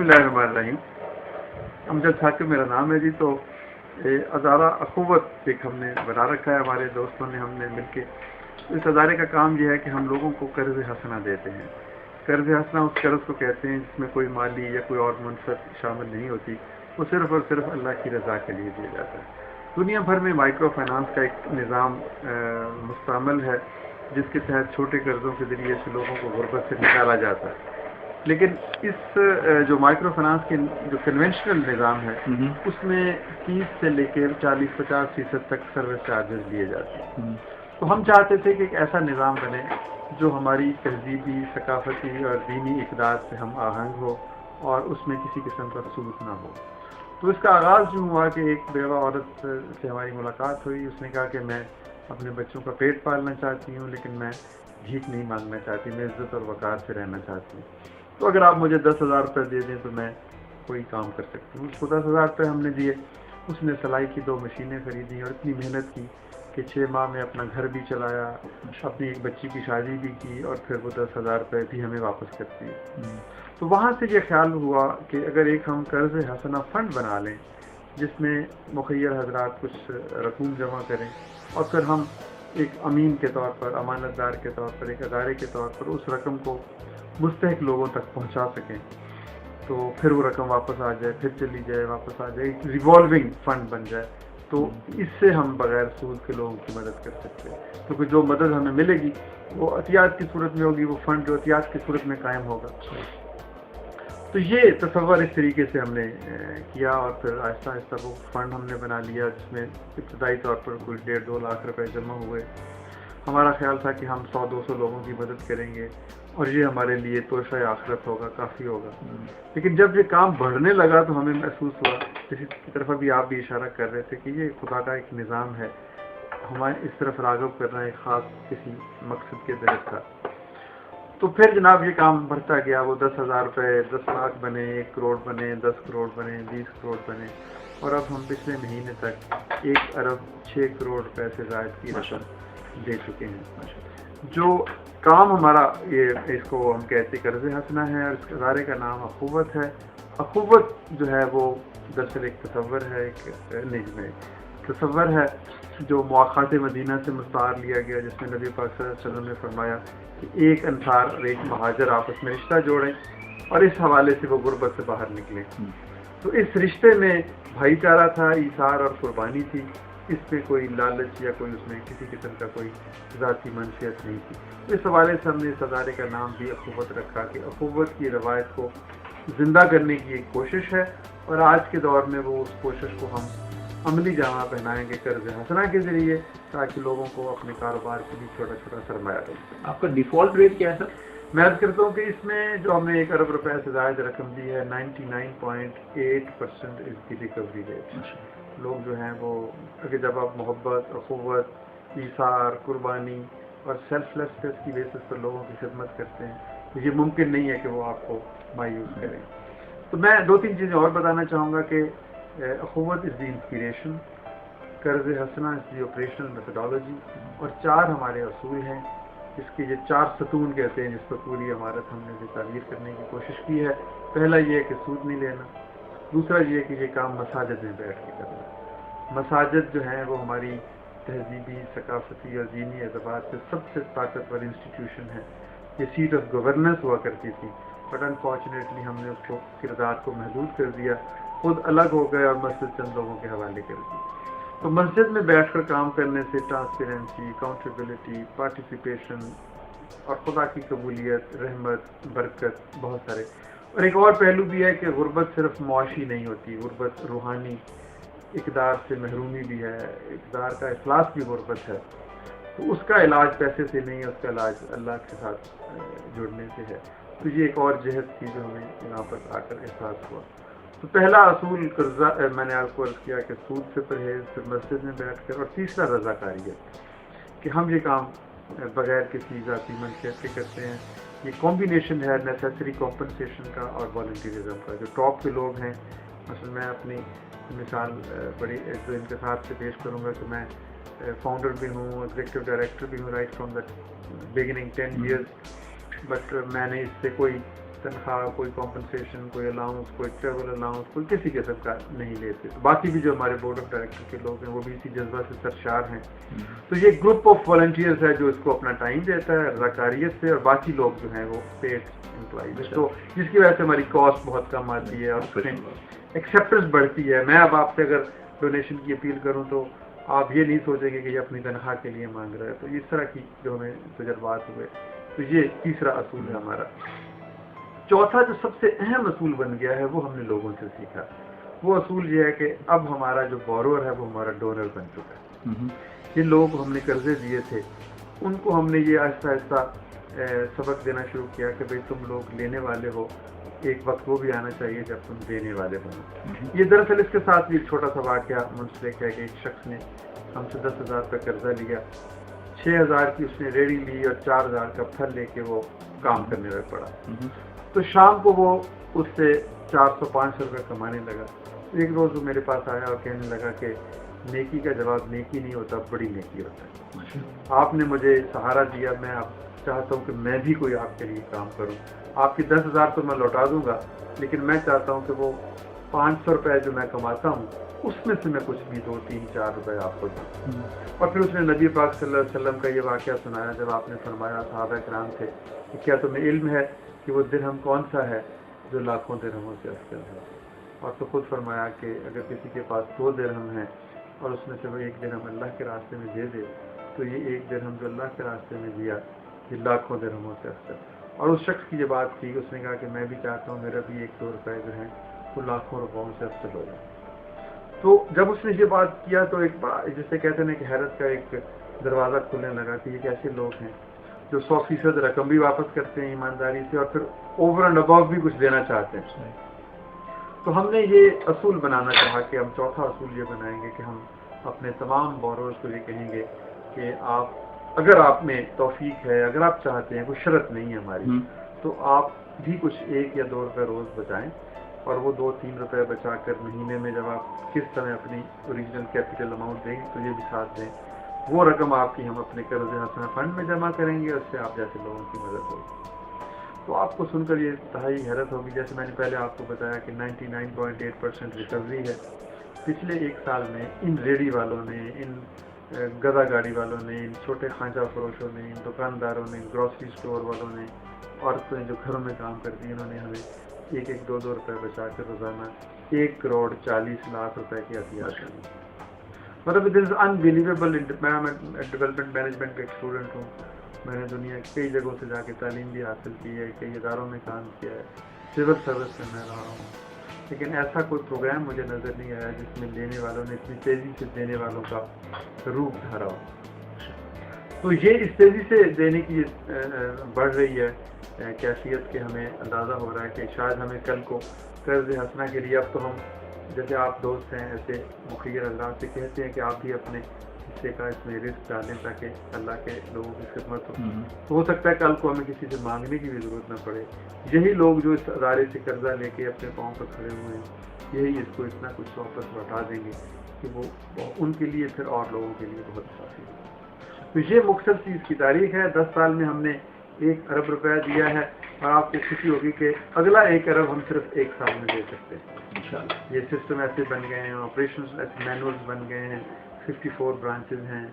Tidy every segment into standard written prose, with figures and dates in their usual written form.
बिस्मिल्लाहिर्रहमानिर्रहीम। अमजद साकिब मेरा नाम है जी। तो अदारा अखुवत एक हमने बना रखा है, हमारे दोस्तों ने हमने मिलके। इस अदारे का काम यह है कि हम लोगों को कर्ज हसना देते हैं। कर्ज हसना उस कर्ज को कहते हैं जिसमें कोई माली या कोई और मनफत शामिल नहीं होती, वो सिर्फ और सिर्फ अल्लाह की रज़ा के लिए दिया जाता है। दुनिया भर में माइक्रो फाइनेंस का एक निज़ाम मुस्तमल है जिसके तहत छोटे कर्ज़ों के ज़रिए से लोगों को गुर्बत से निकाला जाता है। लेकिन इस जो माइक्रो फाइनेंस के जो कन्वेंशनल निज़ाम है उसमें 30 से लेकर 40-50% तक सर्विस चार्जेस लिए जाते हैं। तो हम चाहते थे कि एक ऐसा निज़ाम बने जो हमारी तहजीबी, सकाफती और दीनी इक़दार से हम आहंग हो और उसमें किसी किस्म का सूद ना हो। तो इसका आगाज़ यूँ हुआ कि एक बेवा औरत से हमारी मुलाकात हुई। उसने कहा कि मैं अपने बच्चों का पेट पालना चाहती हूँ, लेकिन मैं भीख नहीं मांगना चाहती, मैं इज़्ज़त और वक़ार से रहना चाहती हूँ। तो अगर आप मुझे 10,000 रुपये दे दें तो मैं कोई काम कर सकती हूँ। उसको 10,000 रुपये हमने दिए। उसने सिलाई की 2 मशीनें ख़रीदी और इतनी मेहनत की कि 6 माह में अपना घर भी चलाया, अपनी एक बच्ची की शादी भी की और फिर वो 10,000 रुपये भी हमें वापस करती है। तो वहाँ से ये ख्याल हुआ कि अगर एक हम कर्ज़ हसना फ़ंड बना लें जिसमें मुखय्यर हजरात कुछ रकूम जमा करें और फिर हम एक अमीन के तौर पर, अमानतदार के तौर पर, एक अदारे के तौर पर उस रकम को मुस्तहिक लोगों तक पहुंचा सकें, तो फिर वो रकम वापस आ जाए, फिर चली जाए, वापस आ जाए, एक रिवॉल्विंग फंड बन जाए। तो इससे हम बगैर सूद के लोगों की मदद कर सकते हैं, क्योंकि जो मदद हमें मिलेगी वो एहतियात की सूरत में होगी, वो फंड जो एहतियात की सूरत में कायम होगा। तो ये तसव्वुर इस तरीके से हमने किया और फिर आहिस्ता आहिस्ता वो फंड हमने बना लिया जिसमें इब्तदाई तौर पर कोई 1.5-2 लाख रुपए जमा हुए। हमारा ख्याल था कि हम 100-200 लोगों की मदद करेंगे और ये हमारे लिए तोहफ़े आखिरत होगा, काफ़ी होगा। लेकिन जब ये काम बढ़ने लगा तो हमें महसूस हुआ, इसी की तरफ अभी आप भी इशारा कर रहे थे, कि ये खुदा का एक निज़ाम है, हमारे इस तरफ राग़िब करना एक ख़ास किसी मकसद के तहत था। तो फिर जनाब ये काम बढ़ता गया। वो 10,000 रुपये 10 लाख बने, 1 करोड़ बने, 10 करोड़ बने, 20 करोड़ बने और अब हम पिछले महीने तक 1 अरब 6 करोड़ रुपए से ज़ायद की रकम दे चुके हैं। जो काम हमारा ये इसको हम कहते कर्ज़ हसना है और इस अदारे का नाम अखुवत है। अखुवत जो है वो दरअसल एक तसव्वुर है, एक तसव्वुर है जो मुआख़ात मदीना से मुस्तार लिया गया, जिसमें नबी पाक सल्लल्लाहु अलैहि वसल्लम ने फरमाया कि एक अंसार और एक महाजर आपस में रिश्ता जोड़ें और इस हवाले से वो गुर्बत से बाहर निकलें। तो इस रिश्ते में भाईचारा था, ईसार और कुर्बानी थी। इसमें कोई लालच या कोई उसमें किसी किस्म का कोई ज़ाती मनशियत नहीं थी। इस हवाले से हमने इस अदारे का नाम भी अखुवत रखा कि अखुवत की रवायत को ज़िंदा करने की एक कोशिश है और आज के दौर में वो उस कोशिश को हम अमली जामा पहनाएंगे कर्ज़ हसना के ज़रिए, ताकि लोगों को अपने कारोबार के लिए छोटा छोटा सरमाया मिल सके। आपका डिफ़ॉल्ट रेट क्या है सर? मैं अर्ज़ करता हूँ कि इसमें जो हमने 1 अरब रुपए से ज़ायद रकम दी है, 99.8% इसकी रिकवरी रेट। लोग जो हैं वो अगर जब आप मोहब्बत, अखुवत, ईसार, कुर्बानी और सेल्फलेसनेस की बेसिस पर लोगों की खिदमत करते हैं तो ये मुमकिन नहीं है कि वो आपको मायूस करें। तो मैं 2-3 चीज़ें और बताना चाहूँगा कि अखुवत इज़ द इंस्पिरेशन, कर्ज़ हसना इज़ द ऑपरेशनल मेथडोलॉजी और 4 हमारे असूल हैं जिसके ये 4 सतून कहते हैं, जिस पर पूरी इमारत हमने भी ताबीर करने की कोशिश की है। पहला ये है कि सूद नहीं लेना। दूसरा ये कि ये काम मसाजिद में बैठ के करना। मसाजिद जो हैं वो हमारी तहजीबी, सकाफती और दीनी एतबार से सबसे ताकतवर इंस्टीट्यूशन है। ये सीट ऑफ गवर्नेंस हुआ करती थी, बट अनफॉर्चुनेटली हमने उसको किरदार को महदूद कर दिया, खुद अलग हो गए और मस्जिद चंद लोगों के हवाले कर दी। तो मस्जिद में बैठकर काम करने से ट्रांसपेरेंसी, अकाउंटेबिलिटी, पार्टिसिपेशन और खुदा की कबूलियत, रहमत, बरकत, बहुत सारे। और एक और पहलू भी है कि गुर्बत सिर्फ मुआशी नहीं होती, गुर्बत रूहानी इक़दार से महरूमी भी है, इक़दार का इफलास भी गुर्बत है। तो उसका इलाज पैसे से नहीं है, उसका इलाज अल्लाह के साथ जुड़ने से है। तो ये एक और जहत थी जो हमें यहाँ पर आकर एहसास हुआ। तो पहला असूल कर्जा मैंने आपको अर्ज़ किया कि सूद से परहेज़, फिर मस्जिद में बैठकर, और तीसरा रज़ाकारियत कि हम ये काम बग़ैर किसी ज़ाती मनशियत के करते हैं। ये कॉम्बिनेशन है नेसेसरी कॉम्पनसेशन का और वॉलंटियरिज्म का। जो टॉप के लोग हैं, मसलन मैं अपनी मिसाल बड़ी तो इनके साथ से पेश करूँगा कि मैं फाउंडर भी हूँ, एग्जीक्यूटिव डायरेक्टर भी हूँ right from the beginning 10 years, but मैंने इससे कोई तनख्वाह, कोई कॉम्पनसेशन, कोई अलाउंस, कोई ट्रेवल अलाउंस, कोई किसी किस्म का नहीं लेते। तो बाकी भी जो हमारे बोर्ड ऑफ डायरेक्टर के लोग हैं वो भी इसी जज्बा से सरशार हैं। तो ये ग्रुप ऑफ वॉलंटियर्स है जो इसको अपना टाइम देता है रज़ाकारियत से, और बाकी लोग जो हैं वो पेड एम्प्लॉइज है, तो जिसकी वजह से हमारी कॉस्ट बहुत कम आती है और उसमें एक्सेप्टेंस बढ़ती है। मैं अब आपसे अगर डोनेशन की अपील करूँ तो आप ये नहीं सोचेंगे कि ये अपनी तनख्वाह के लिए मांग रहा है। तो इस तरह की जो हमें तजर्बात हुए, तो ये तीसरा असूल है हमारा। चौथा जो सबसे अहम असूल बन गया है वो हमने लोगों से सीखा, वो असूल ये है कि अब हमारा जो बोरोअर है वो हमारा डोनर बन चुका है। ये लोग हमने कर्जे दिए थे उनको हमने ये आहिस्ता आहिस्ता सबक देना शुरू किया कि भाई तुम लोग लेने वाले हो, एक वक्त वो भी आना चाहिए जब तुम देने वाले बनो। ये दरअसल इसके साथ भी एक छोटा सा वाक़या मुंसलिक है कि एक शख्स ने हमसे 10,000 रुपये कर्जा लिया, 6,000 की उसने रेडी ली और 4,000 का फल लेके वो काम करने में पड़ा। तो शाम को वो उससे 400-500 रुपये कमाने लगा। एक रोज़ वो मेरे पास आया और कहने लगा कि नेकी का जवाब नेकी नहीं होता, बड़ी नेकी होता है। आपने मुझे सहारा दिया, मैं आप चाहता हूँ कि मैं भी कोई आपके लिए काम करूँ। आपकी 10,000 तो मैं लौटा दूंगा, लेकिन मैं चाहता हूँ कि वो 500 रुपये जो मैं कमाता हूँ उसमें से मैं कुछ भी 2-3-4 रुपये आपको दूँ। और फिर उसने नबी पाक सल्लल्लाहु अलैहि वसल्लम का ये वाक़या सुनाया जब आपने फरमाया सहाबा किराम से कि क्या तुम्हें इल्म है कि वो दिरहम कौन सा है जो लाखों दिरहमों से अफजल है। और तो खुद फरमाया कि अगर किसी के पास 2 दिरहम हैं और उसमें से वो 1 दिरहम अल्लाह के रास्ते में दे दे, तो ये 1 दिरहम जो अल्लाह के रास्ते में दिया ये लाखों दिरहमों से अफजल। और उस शख्स की ये बात थी, उसने कहा कि मैं भी चाहता हूँ मेरा भी 1-2 रुपये जो हैं वो लाखों रुपयों से अफजल हो जाए। तो जब उसने ये बात किया तो एक जिसे कहते हैं कि हैरत का एक दरवाज़ा खुलने लगा कि ये कैसे लोग हैं जो 100% रकम भी वापस करते हैं ईमानदारी से और फिर ओवर एंड अबव भी कुछ देना चाहते हैं। तो हमने ये असूल बनाना चाहा कि हम चौथा असूल ये बनाएंगे कि हम अपने तमाम बोरोर्स को ये कहेंगे कि आप अगर आप में तौफीक है, अगर आप चाहते हैं, कोई शर्त नहीं है हमारी, तो आप भी कुछ 1 या 2 रुपये रोज़ बचाएं और वो 2-3 रुपये बचा कर महीने में जब आप किस तरह अपनी ओरिजिनल कैपिटल अमाउंट देंगे तो ये भी साथ दें, वो रकम आपकी हम अपने कर्ज हसना फंड में जमा करेंगे, उससे आप जैसे लोगों की मदद होगी। तो आपको सुनकर ये इंतहाई हैरत होगी, जैसे मैंने पहले आपको बताया कि 99.8% रिकवरी है। पिछले 1 साल में इन रेडी वालों ने, इन गधा गाड़ी वालों ने, इन छोटे खांचा फरोशों ने, इन दुकानदारों ने, ग्रॉसरी स्टोर वालों ने, औरतें जो घरों में काम करती हैं, इन्होंने हमें 1-2 रुपये बचा कर रोज़ाना 1,40,00,000 रुपये की अतियात करनी। मतलब दिस इज़ अनबिलीवेबल। मैं डेवलपमेंट मैनेजमेंट का एक स्टूडेंट हूँ, मैंने दुनिया की कई जगहों से जाके तालीम भी हासिल की है, कई इदारों में काम किया है, सिविल सर्विस में मैं रहा हूँ, लेकिन ऐसा कोई प्रोग्राम मुझे नज़र नहीं आया जिसमें लेने वालों ने इतनी तेज़ी से देने वालों का रूप धरा हो। तो ये इस तेज़ी से देने की बढ़ रही है कैफियत के हमें अंदाज़ा हो रहा है कि शायद हमें कल को कर्ज हंसना के लिए, अब तो हम जैसे आप दोस्त हैं ऐसे मुखिया हज़रात से कहते हैं कि आप भी अपने हिस्से का इसमें रिस्क डालें ताकि अल्लाह के लोगों की खिदमत हो। तो हो सकता है कल को हमें किसी से मांगने की भी ज़रूरत न पड़े। यही लोग जो इस अदारे से कर्जा लेके अपने पाँव पर खड़े हुए हैं, यही इसको इतना कुछ वापस लौटा देंगे कि वो उनके लिए फिर और लोगों के लिए बहुत काफ़ी है। तो ये मुख्तलिफ चीज़ की तारीख है। 10 साल में हमने 1 अरब रुपया दिया है और आपको खुशी होगी कि अगला 1 अरब हम सिर्फ 1 साल में दे सकते हैं। ये सिस्टम ऐसे बन गए हैं, ऑपरेशन ऐसे मैनुअल्स बन गए हैं, 54 ब्रांचेज हैं।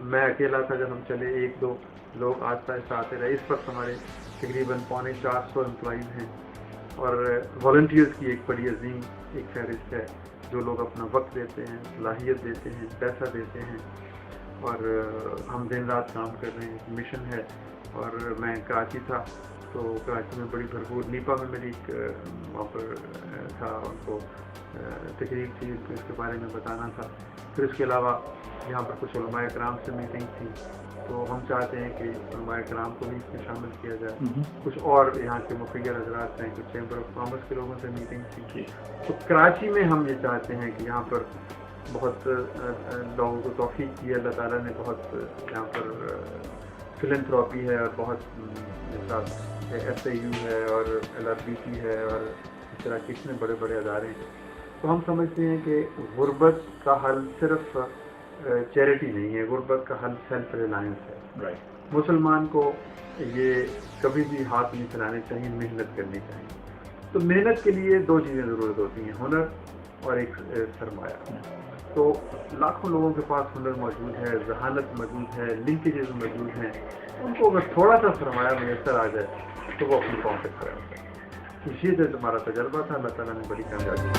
मैं अकेला था जब हम चले, 1-2 लोग आस्ता आस्ता आते रहे। इस वक्त हमारे तकरीबन 450 एम्प्लॉइज़ हैं और वॉलंटियर्स की एक बड़ी अजीम एक फहरिस्त है जो लोग अपना वक्त देते हैं, सलाहियत देते हैं, पैसा देते हैं और हम दिन रात काम कर रहे हैं। मिशन है। और मैं कराची था तो कराची में बड़ी भरपूर नीपा में मेरी वहाँ पर था, उनको तकरीब थी, इसके बारे में बताना था। फिर उसके अलावा यहाँ पर कुछ उलमाए कराम से मीटिंग थी, तो हम चाहते हैं कि उलमाए कराम को भी इसमें शामिल किया जाए। कुछ और यहाँ के मुखिया हज़रात हैं, कुछ चैम्बर ऑफ कॉमर्स के लोगों से मीटिंग थी। तो कराची में हम ये चाहते हैं कि यहाँ पर बहुत लोगों को तौफीक की है अल्लाह ताला ने, बहुत यहाँ पर फिलैंथ्रोपी है और बहुत SAU है और LRBC है और इस तरह के इतने बड़े बड़े अदारे हैं। तो हम समझते हैं कि गुर्बत का हल सिर्फ चैरिटी नहीं है, गुर्बत का हल सेल्फ रिलायंस है। مسلمان کو یہ کبھی بھی ہاتھ نہیں چلانے چاہیے، محنت کرنی چاہیے. تو محنت کے لیے دو چیزیں ضرورت ہوتی ہیں، ہنر اور ایک سرمایہ. تو لاکھوں لوگوں کے پاس ہنر موجود ہے، ذہانت موجود ہے، لنکیجز موجود ہیں. ان کو اگر تھوڑا سا سرمایہ میسر آ جائے تو وہ اپنی قوم تک کھڑے ہوتے ہیں. یہ تمہارا تجربہ تھا. اللہ تعالیٰ نے بڑی کامیابی دی.